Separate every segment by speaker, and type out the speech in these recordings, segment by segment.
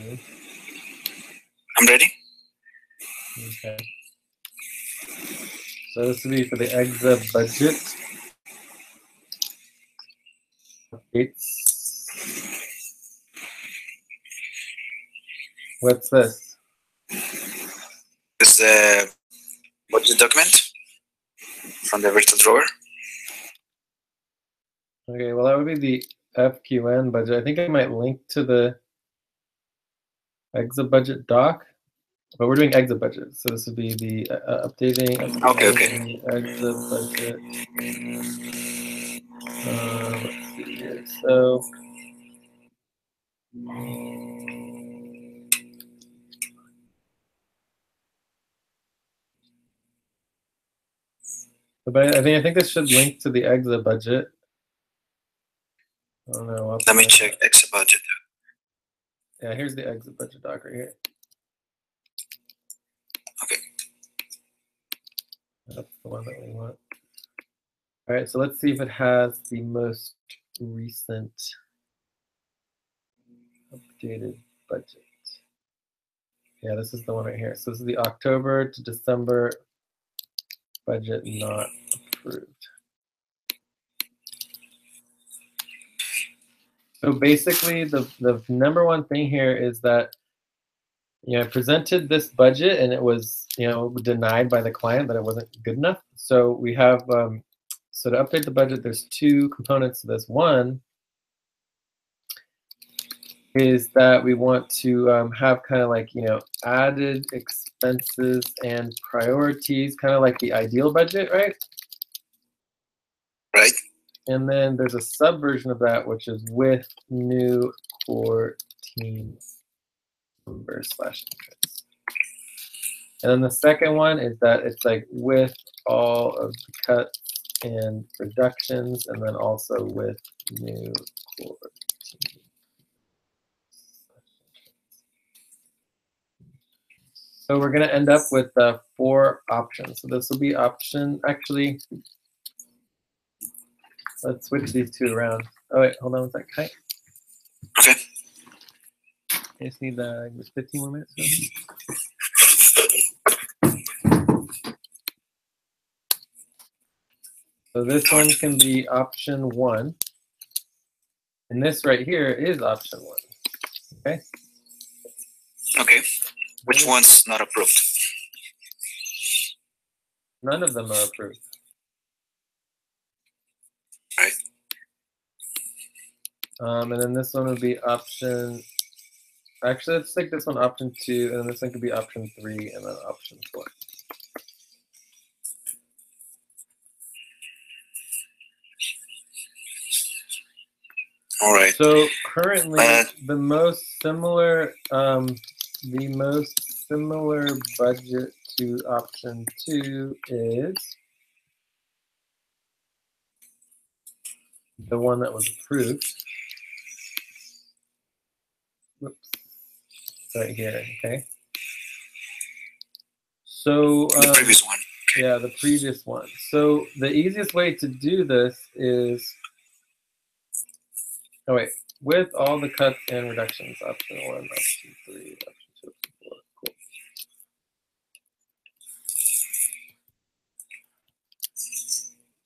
Speaker 1: I'm ready.
Speaker 2: Okay. So this would be for the EXA budget updates. What's this?
Speaker 1: This is the budget document from the virtual drawer.
Speaker 2: Okay, well that would be the FQN budget. I think I might link to the EXA budget doc, but we're doing EXA budget, so this would be the updating
Speaker 1: Okay.
Speaker 2: EXA budget. Let's see here. So but I think this should link to the EXA budget. I don't know.
Speaker 1: Let me check extra budget.
Speaker 2: Yeah, here's the EXA budget doc right here.
Speaker 1: Okay.
Speaker 2: That's the one that we want. All right, so let's see if it has the most recent updated budget. Yeah, this is the one right here. So this is the October to December budget not approved. So basically, the number one thing here is that I presented this budget and it was denied by the client that it wasn't good enough. So we have so to update the budget, there's two components to this. One is that we want to have kind of like added expenses and priorities, kind of like the ideal budget, right?
Speaker 1: Right.
Speaker 2: And then there's a subversion of that, which is with new core team members / interest. And then the second one is that it's like with all of the cuts and reductions, and then also with new core team. So we're going to end up with 4 options. So this will be option, actually, let's switch these two around. Oh, wait, hold on one sec. Hi.
Speaker 1: Okay.
Speaker 2: I just need 15 more minutes. So this one can be option 1. And this right here is option 1. Okay?
Speaker 1: Okay. Which one's not approved?
Speaker 2: None of them are approved.
Speaker 1: Right.
Speaker 2: And then this one would be option, actually let's take this one option 2, and then this one could be option 3, and then option 4.
Speaker 1: All right.
Speaker 2: So currently the most similar budget to option 2 is the one that was approved. Whoops. Right here, okay? So
Speaker 1: the previous one.
Speaker 2: Yeah, the previous one. So the easiest way to do this is, oh wait, with all the cuts and reductions, option 1, option 3, option 2, option 4, cool.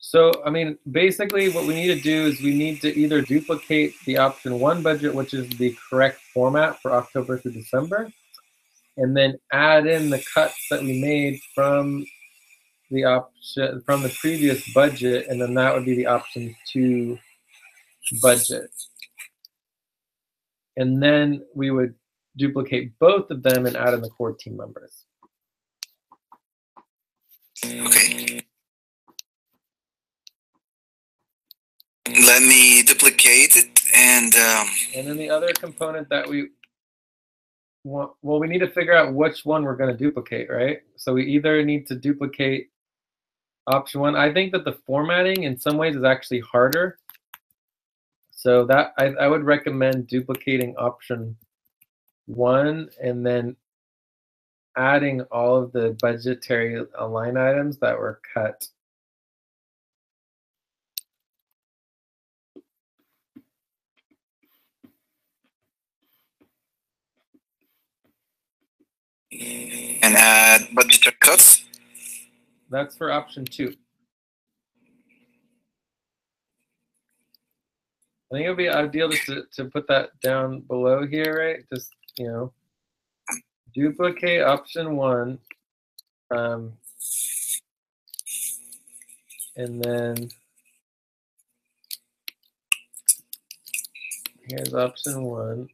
Speaker 2: So, I mean, basically what we need to do is we need to either duplicate the option 1 budget, which is the correct format for October through December, and then add in the cuts that we made from the previous budget, and then that would be the option 2 budget. And then we would duplicate both of them and add in the core team members.
Speaker 1: Okay. Let me duplicate it and
Speaker 2: then the other component that we want, well, we need to figure out which one we're going to duplicate, right? So we either need to duplicate option 1. I think that the formatting in some ways is actually harder. So that I would recommend duplicating option 1 and then adding all of the budgetary line items that were cut.
Speaker 1: and add budgetary cuts.
Speaker 2: That's for option 2. I think it would be ideal just to put that down below here, right? Just, duplicate option 1. And then here's option 1.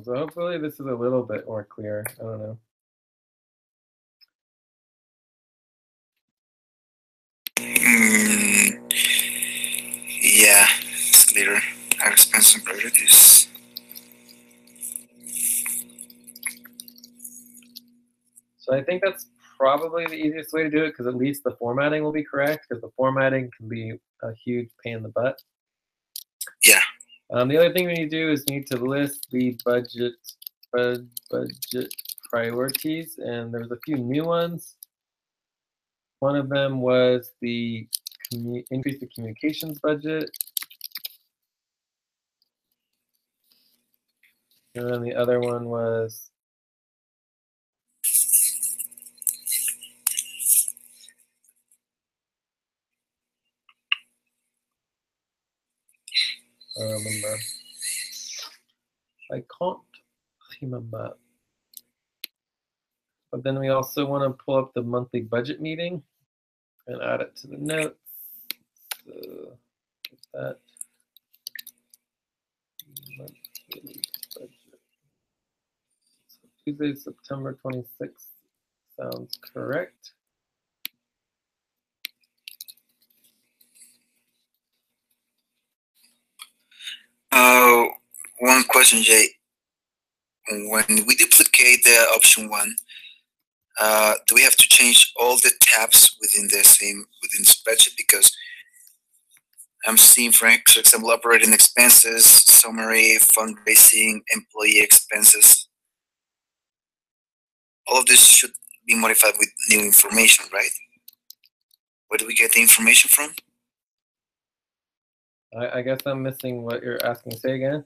Speaker 2: So hopefully this is a little bit more clear. I don't know.
Speaker 1: Yeah, it's clearer. Our expenses and priorities.
Speaker 2: So I think that's probably the easiest way to do it, because at least the formatting will be correct, because the formatting can be a huge pain in the butt.
Speaker 1: Yeah.
Speaker 2: The other thing we need to do is need to list the budget priorities, and there's a few new ones. One of them was the increase the communications budget. And then the other one was remember. I can't remember. But then we also want to pull up the monthly budget meeting and add it to the notes. So that monthly budget. So Tuesday, September 26th sounds correct.
Speaker 1: One question, Jay. When we duplicate the option 1, do we have to change all the tabs within the spreadsheet? Because I'm seeing, for example, operating expenses, summary, fundraising, employee expenses. All of this should be modified with new information, right? Where do we get the information from?
Speaker 2: I guess I'm missing what you're asking. Say again.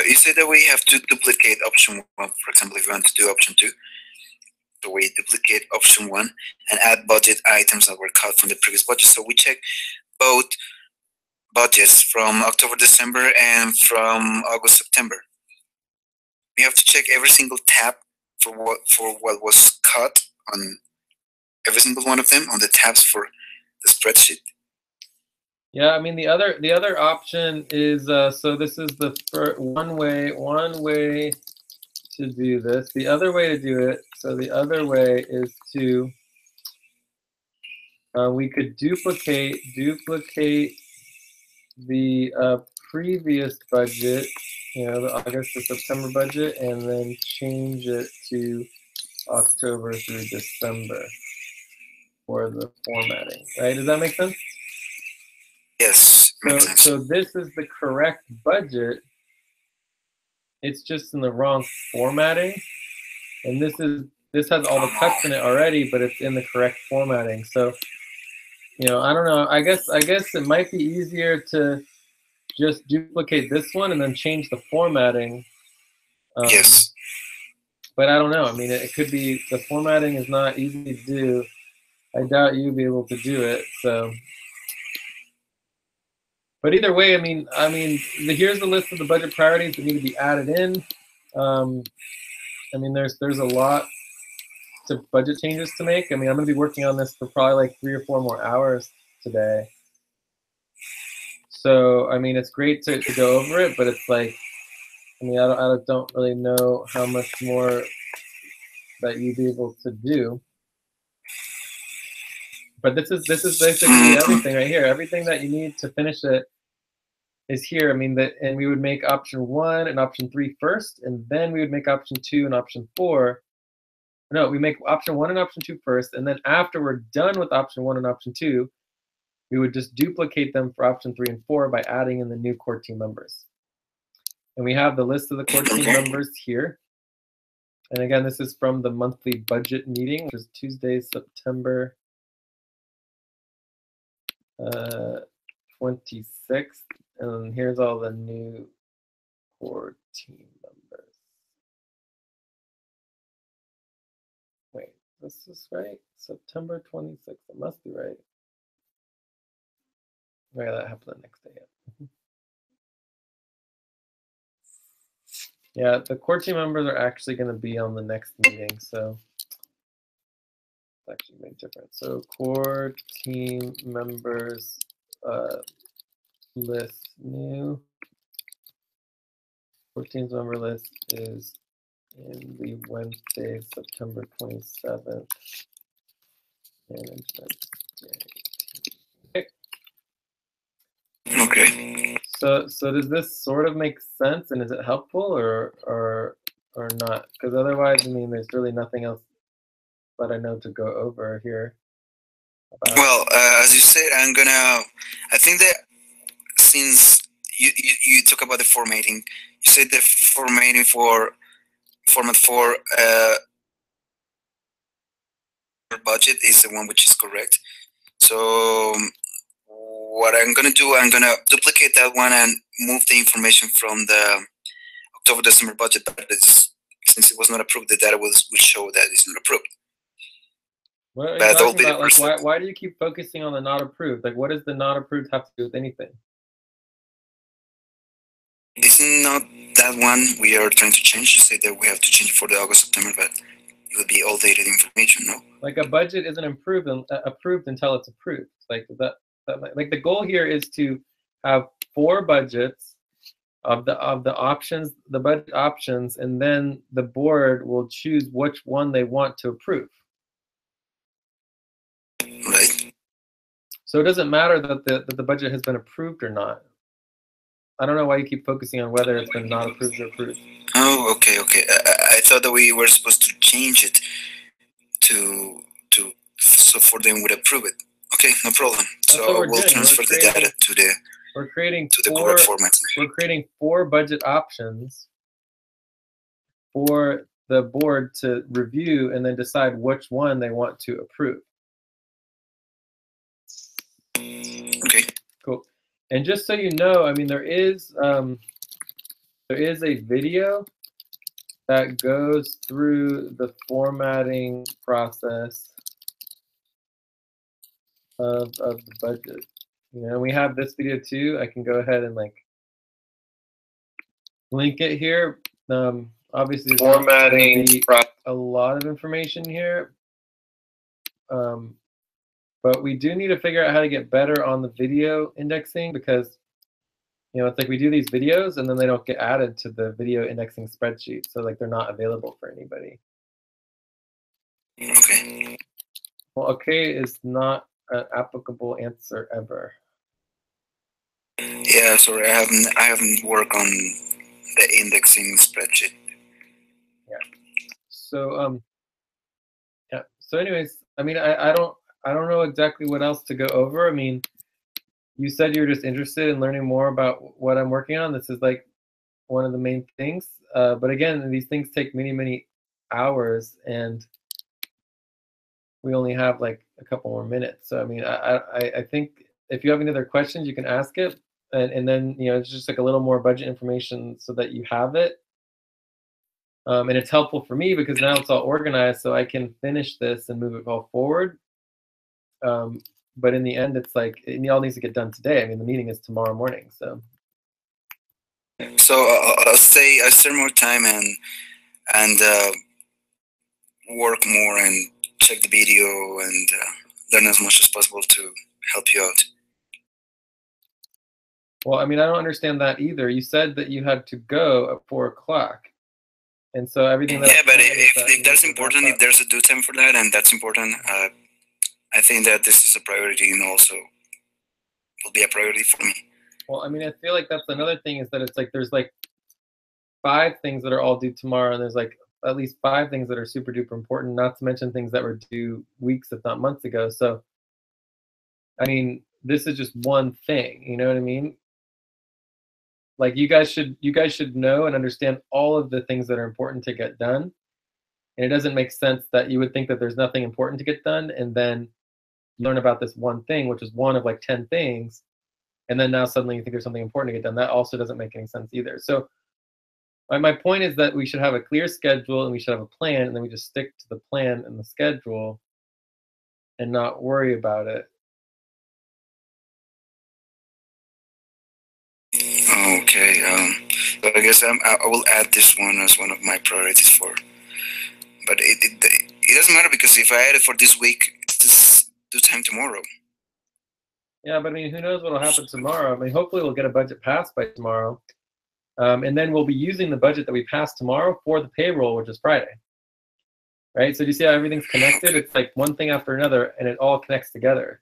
Speaker 1: You said that we have to duplicate option 1. For example, if we want to do option 2, so we duplicate option 1 and add budget items that were cut from the previous budget. So we check both budgets from October, December, and from August, September. We have to check every single tab for what was cut on every single one of them on the tabs for the spreadsheet.
Speaker 2: Yeah, I mean the other option is so this is the one way to do this. The other way to do it, so the other way is to we could duplicate the previous budget, the August to September budget, and then change it to October through December for the formatting. Right? Does that make sense?
Speaker 1: Yes.
Speaker 2: So this is the correct budget. It's just in the wrong formatting, and this has all the cuts in it already, but it's in the correct formatting. So, I don't know. I guess it might be easier to just duplicate this one and then change the formatting.
Speaker 1: Yes.
Speaker 2: But I don't know. I mean, it could be the formatting is not easy to do. I doubt you'll be able to do it. So. But either way, I mean, here's the list of the budget priorities that need to be added in. I mean, there's a lot of budget changes to make. I mean, I'm going to be working on this for probably like 3 or 4 more hours today. So, I mean, it's great to go over it, but it's like, I mean, I don't really know how much more that you'd be able to do. But this is basically everything right here. Everything that you need to finish it is here. I mean, and we would make option 1 and option 3 first, and then we would make option 2 and option 4. No, we make option 1 and option 2 first, and then after we're done with option 1 and option 2, we would just duplicate them for option 3 and 4 by adding in the new core team members. And we have the list of the core team members here. And again, this is from the monthly budget meeting, which is Tuesday, September 26th. And here's all the new core team members. Wait, this is right? September 26th. It must be right. Right, that happened the next day. Yeah, the core team members are actually going to be on the next meeting, so it's actually made different. So core team members list new. Core team member list is in the Wednesday, September 27th management day.
Speaker 1: Okay.
Speaker 2: So does this sort of make sense, and is it helpful or not? Because otherwise, I mean, there's really nothing else that I know to go over here.
Speaker 1: Well, as you said, I think that since you talk about the formatting, you said the formatting for format 4 budget is the one which is correct. So what I'm gonna do, I'm gonna duplicate that one and move the information from the October-December budget, but since it was not approved, the data will show that it's not approved.
Speaker 2: What are you talking about? Like, why do you keep focusing on the not approved? Like, what does the not approved have to do with anything?
Speaker 1: Isn't not that one we are trying to change? You say that we have to change for the August, September, but it will be all dated information, no?
Speaker 2: Like a budget isn't approved until it's approved. Like like the goal here is to have 4 budgets of the options, the budget options, and then the board will choose which one they want to approve.
Speaker 1: Right.
Speaker 2: So it doesn't matter that the budget has been approved or not. I don't know why you keep focusing on whether it's been not approved or approved.
Speaker 1: Oh, okay. I thought that we were supposed to change it so for them would approve it. Okay, no problem. So we'll transfer the data to the correct format.
Speaker 2: We're creating 4 budget options for the board to review and then decide which one they want to approve.
Speaker 1: Okay.
Speaker 2: Cool. And just so you know, I mean, there is a video that goes through the formatting process of the budget. You know, we have this video too. I can go ahead and like link it here. Obviously, formatting a lot of information here, but we do need to figure out how to get better on the video indexing, because you know, it's like we do these videos and then they don't get added to the video indexing spreadsheet, so like they're not available for anybody.
Speaker 1: Okay.
Speaker 2: Well, okay is not an applicable answer ever.
Speaker 1: Yeah, sorry, I haven't worked on the indexing spreadsheet.
Speaker 2: Yeah. So yeah. So anyways, I mean, I don't know exactly what else to go over. I mean, you said you're just interested in learning more about what I'm working on. This is like one of the main things. But again, these things take many hours, and we only have like a couple more minutes. So I mean, I think if you have any other questions, you can ask it, and then you know, it's just like a little more budget information so that you have it. And it's helpful for me because now it's all organized, so I can finish this and move it all forward. But in the end, it's like it all needs to get done today. I mean, the meeting is tomorrow morning, so.
Speaker 1: So I'll spend more time and work more and check the video and learn as much as possible to help you out.
Speaker 2: Well, I mean, I don't understand that either. You said that you had to go at 4 o'clock. And so everything that...
Speaker 1: Yeah, but if that's important, if there's a due time for that, and that's important, I think that this is a priority and also will be a priority for me.
Speaker 2: Well, I mean, I feel like that's another thing is that it's like there's like 5 things that are all due tomorrow, and there's like at least 5 things that are super duper important, not to mention things that were due weeks, if not months ago. So, I mean, this is just one thing, you know what I mean? Like you guys should know and understand all of the things that are important to get done. And it doesn't make sense that you would think that there's nothing important to get done, and then you learn about this one thing, which is one of like 10 things, and then now suddenly you think there's something important to get done. That also doesn't make any sense either. So my point is that we should have a clear schedule and we should have a plan, and then we just stick to the plan and the schedule and not worry about it.
Speaker 1: Okay. So I guess I will add this one as one of my priorities for. But it doesn't matter because if I add it for this week, it's just due time tomorrow.
Speaker 2: Yeah, but I mean, who knows what'll happen tomorrow? I mean, hopefully we'll get a budget passed by tomorrow, and then we'll be using the budget that we pass tomorrow for the payroll, which is Friday, right? So do you see how everything's connected? It's like one thing after another, and it all connects together.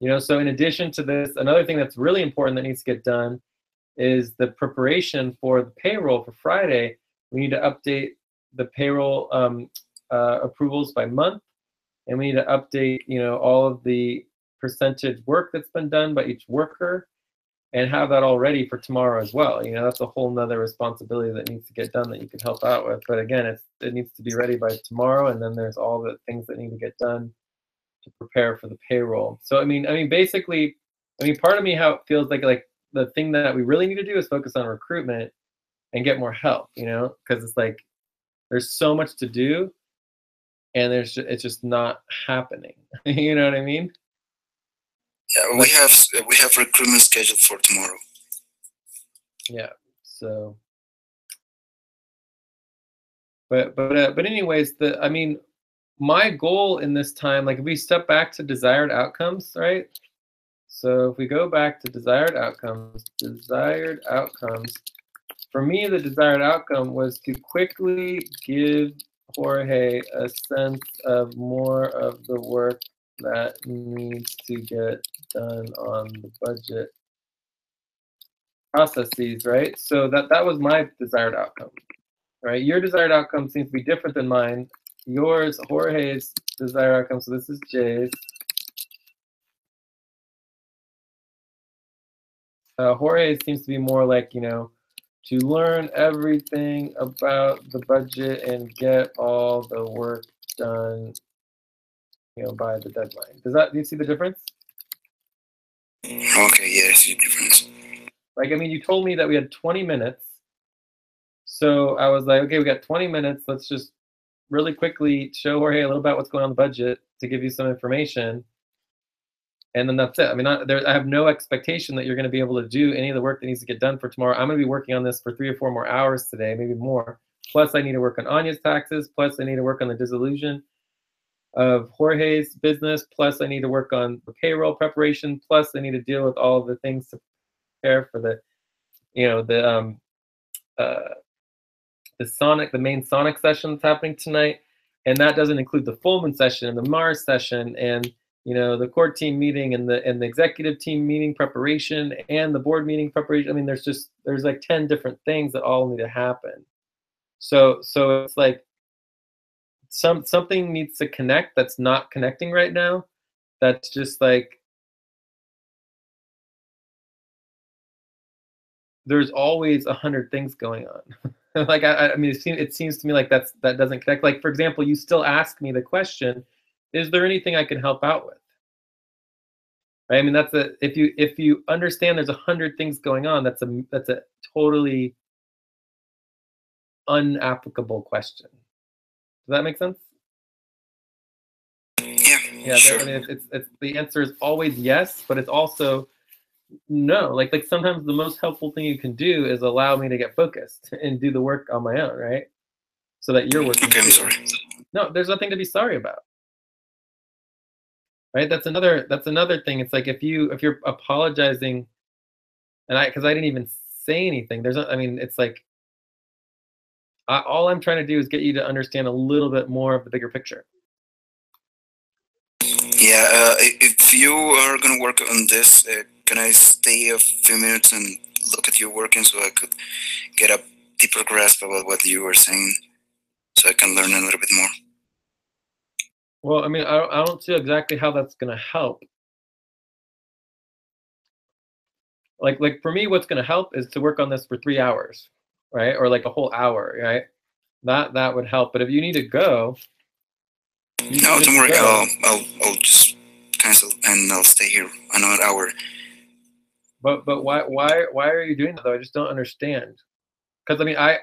Speaker 2: You know, so in addition to this, another thing that's really important that needs to get done is the preparation for the payroll for Friday. We need to update the payroll approvals by month, and we need to update, you know, all of the percentage work that's been done by each worker, and have that all ready for tomorrow as well. You know, that's a whole nother responsibility that needs to get done that you can help out with. But again, it needs to be ready by tomorrow, and then there's all the things that need to get done to prepare for the payroll. So I mean, basically, I mean, part of me how it feels like the thing that we really need to do is focus on recruitment and get more help. You know, because it's like there's so much to do, and it's just not happening. You know what I mean?
Speaker 1: Yeah,
Speaker 2: Like,
Speaker 1: we have recruitment scheduled for tomorrow.
Speaker 2: yeah. So, but anyways, I mean, my goal in this time, like if we step back to desired outcomes, right? So if we go back to desired outcomes, for me, the desired outcome was to quickly give Jorge a sense of more of the work that needs to get done on the budget processes, right? So that was my desired outcome, right? Your desired outcome seems to be different than mine. Yours, Jorge's desired outcome, so this is Jay's. Jorge seems to be more like, you know, to learn everything about the budget and get all the work done, you know, by the deadline. Do you see the difference?
Speaker 1: Okay, yes, the difference.
Speaker 2: Like, I mean, you told me that we had 20 minutes. So I was like, okay, we got 20 minutes. Let's just really quickly show Jorge a little about what's going on in the budget to give you some information. And then that's it. I mean, I have no expectation that you're going to be able to do any of the work that needs to get done for tomorrow. I'm going to be working on this for 3 or 4 more hours today, maybe more. Plus, I need to work on Anya's taxes. Plus, I need to work on the dissolution of Jorge's business. Plus, I need to work on the payroll preparation. Plus, I need to deal with all of the things to prepare for the, you know, the main Sonic session that's happening tonight, and that doesn't include the full moon session and the Mars session, and you know the core team meeting and the executive team meeting preparation and the board meeting preparation. I mean, there's like 10 different things that all need to happen. So it's like something needs to connect that's not connecting right now. That's just like there's always 100 things going on. Like I mean, it seems to me like that doesn't connect. Like for example, you still ask me the question, is there anything I can help out with? Right? I mean, if you understand there's 100 things going on, that's a totally unapplicable question. Does that make sense?
Speaker 1: Yeah, sure.
Speaker 2: I mean, it's the answer is always yes, but it's also no. Like sometimes the most helpful thing you can do is allow me to get focused and do the work on my own, right? So that you're working.
Speaker 1: Okay, I'm sorry.
Speaker 2: No, there's nothing to be sorry about. Right? That's another thing. It's like if you're apologizing, and because I didn't even say anything. I mean, it's like all I'm trying to do is get you to understand a little bit more of the bigger picture.
Speaker 1: Yeah, if you are gonna work on this, can I stay a few minutes and look at your working so I could get a deeper grasp about what you were saying, so I can learn a little bit more?
Speaker 2: Well, I mean, I don't see exactly how that's going to help. Like for me, what's going to help is to work on this for 3 hours, right? Or like a whole hour, right? That would help. But if you need to go, you
Speaker 1: No,
Speaker 2: just
Speaker 1: don't worry.
Speaker 2: go.
Speaker 1: I'll just cancel and I'll stay here another hour.
Speaker 2: But why are you doing that though? I just don't understand. Because I mean, I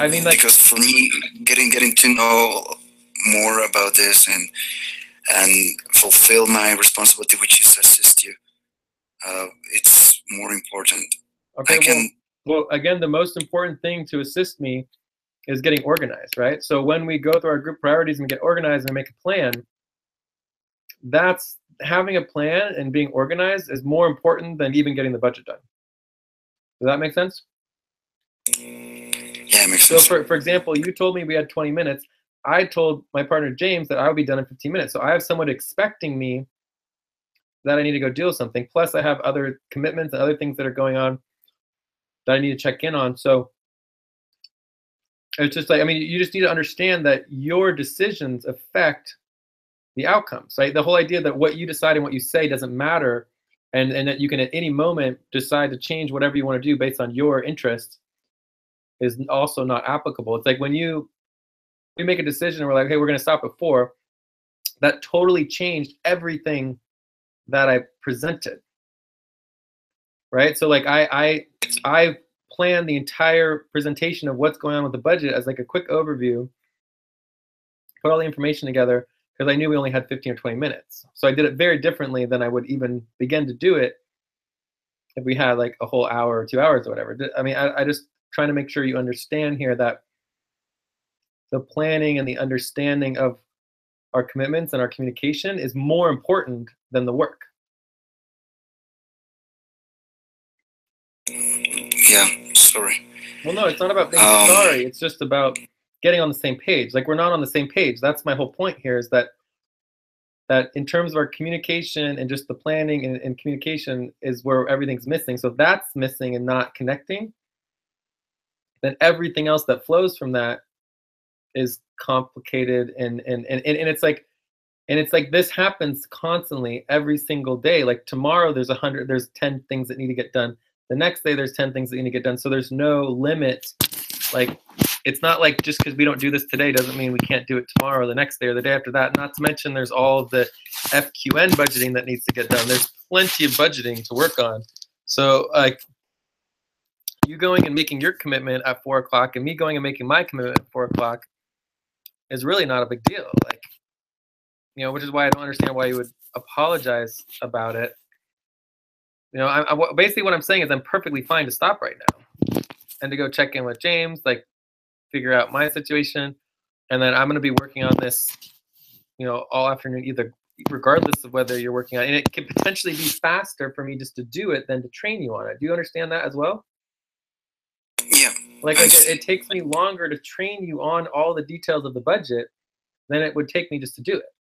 Speaker 2: mean, like,
Speaker 1: Because for me, getting to know more about this and fulfill my responsibility, which is assist you, it's more important. I
Speaker 2: okay,
Speaker 1: can.
Speaker 2: well, again, the most important thing to assist me is getting organized, right? So when we go through our group priorities and get organized and make a plan, that's having a plan and being organized is more important than even getting the budget done. Does that make sense?
Speaker 1: Yeah, it makes
Speaker 2: So
Speaker 1: sense.
Speaker 2: for example, you told me we had 20 minutes. I told my partner James that I would be done in 15 minutes. So I have someone expecting me that I need to go deal with something. Plus I have other commitments and other things that are going on that I need to check in on. So it's just like, I mean, you just need to understand that your decisions affect the outcomes, right? The whole idea that what you decide and what you say doesn't matter, and that you can at any moment decide to change whatever you want to do based on your interests is also not applicable. It's like when we make a decision and we're like, hey, we're going to stop at 4, that totally changed everything that I presented, right? So like I planned the entire presentation of what's going on with the budget as like a quick overview, put all the information together because I knew we only had 15 or 20 minutes. So I did it very differently than I would even begin to do it if we had like a whole hour or 2 hours or whatever. I mean, I just trying to make sure you understand here that the planning and the understanding of our commitments and our communication is more important than the work.
Speaker 1: Yeah, sorry.
Speaker 2: Well, no, it's not about being sorry. It's just about getting on the same page. Like we're not on the same page. That's my whole point here is that in terms of our communication and just the planning and communication is where everything's missing. So if that's missing and not connecting, then everything else that flows from that is complicated and it's like this happens constantly every single day. Like tomorrow there's 10 things that need to get done. The next day there's 10 things that need to get done. So there's no limit. Like it's not like just because we don't do this today doesn't mean we can't do it tomorrow, the next day, or the day after that. Not to mention there's all of the FQN budgeting that needs to get done. There's plenty of budgeting to work on. So like you going and making your commitment at 4 o'clock and me going and making my commitment at 4 o'clock is really not a big deal. Like, you know, which is why I don't understand why you would apologize about it. You know, basically what I'm saying is I'm perfectly fine to stop right now and to go check in with James, like figure out my situation, and then I'm going to be working on this, you know, all afternoon, either regardless of whether you're working on it. And it could potentially be faster for me just to do it than to train you on it. Do you understand that as well?
Speaker 1: Yeah.
Speaker 2: Like it takes me longer to train you on all the details of the budget than it would take me just to do it.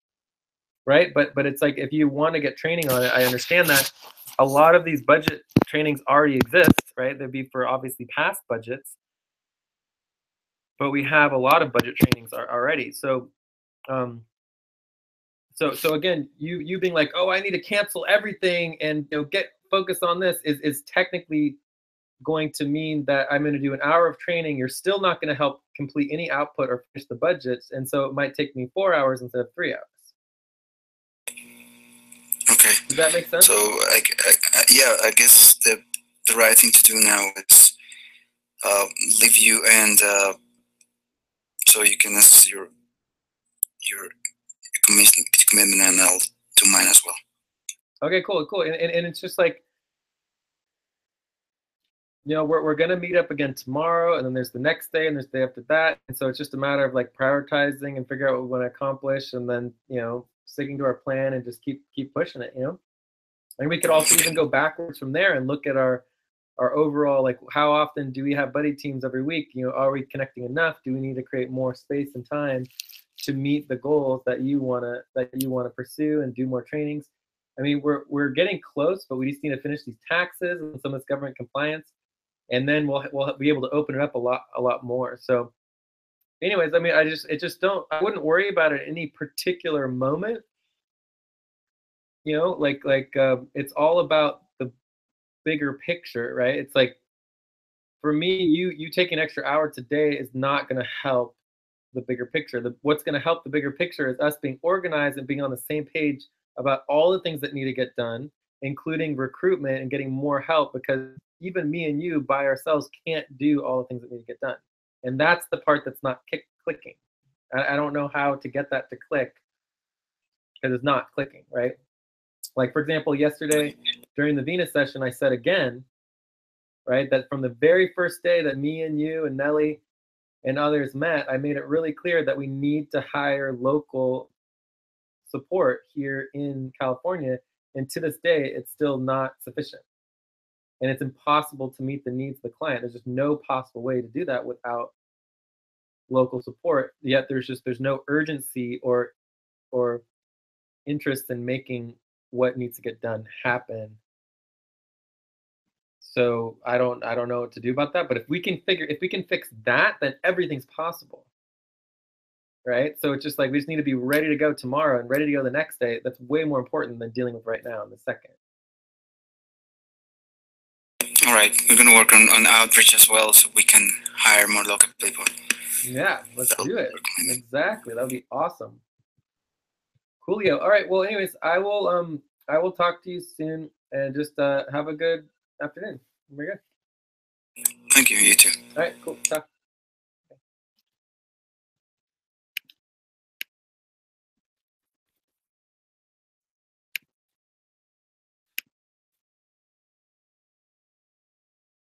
Speaker 2: Right? But it's like if you want to get training on it, I understand that a lot of these budget trainings already exist, right? They'd be for obviously past budgets, but we have a lot of budget trainings already. So, so again, you being like, oh, I need to cancel everything and get focused on this is technically going to mean that I'm going to do an hour of training. You're still not going to help complete any output or finish the budgets, and so it might take me 4 hours instead of 3 hours.
Speaker 1: Okay.
Speaker 2: Does that make sense?
Speaker 1: So, yeah, I guess the right thing to do now is leave you and so you can assess your commitment, and I'll do mine as well.
Speaker 2: Okay, cool. And it's just like, we're gonna meet up again tomorrow, and then there's the next day, and there's the day after that, and so it's just a matter of like prioritizing and figure out what we want to accomplish, and then sticking to our plan and just keep pushing it. And we could also even go backwards from there and look at our overall, like, how often do we have buddy teams every week? Are we connecting enough? Do we need to create more space and time to meet the goals that you wanna pursue and do more trainings. I mean, we're getting close, but we just need to finish these taxes and some of this government compliance, and then we'll be able to open it up a lot more. So, anyways, I mean, I wouldn't worry about it at any particular moment. You know, it's all about the bigger picture, right? It's like, for me, you taking an extra hour today is not going to help the bigger picture. What's going to help the bigger picture is us being organized and being on the same page about all the things that need to get done, including recruitment and getting more help, because even me and you by ourselves can't do all the things that need to get done. And that's the part that's not clicking. I don't know how to get that to click because it's not clicking, right? Like, for example, yesterday during the Venus session, I said again, right, that from the very first day that me and you and Nelly and others met, I made it really clear that we need to hire local support here in California. And to this day, it's still not sufficient. And it's impossible to meet the needs of the client. There's just no possible way to do that without local support. Yet there's no urgency or interest in making what needs to get done happen. So I don't know what to do about that. But if we can fix that, then everything's possible. Right? So it's just like we just need to be ready to go tomorrow and ready to go the next day. That's way more important than dealing with right now in the second.
Speaker 1: All right, we're gonna work on outreach as well, so we can hire more local people.
Speaker 2: Yeah, let's do it. Exactly, that would be awesome. Coolio. All right. Well, anyways, I will talk to you soon, and just have a good afternoon. Very good.
Speaker 1: Thank you. You too.
Speaker 2: All right. Cool. Talk.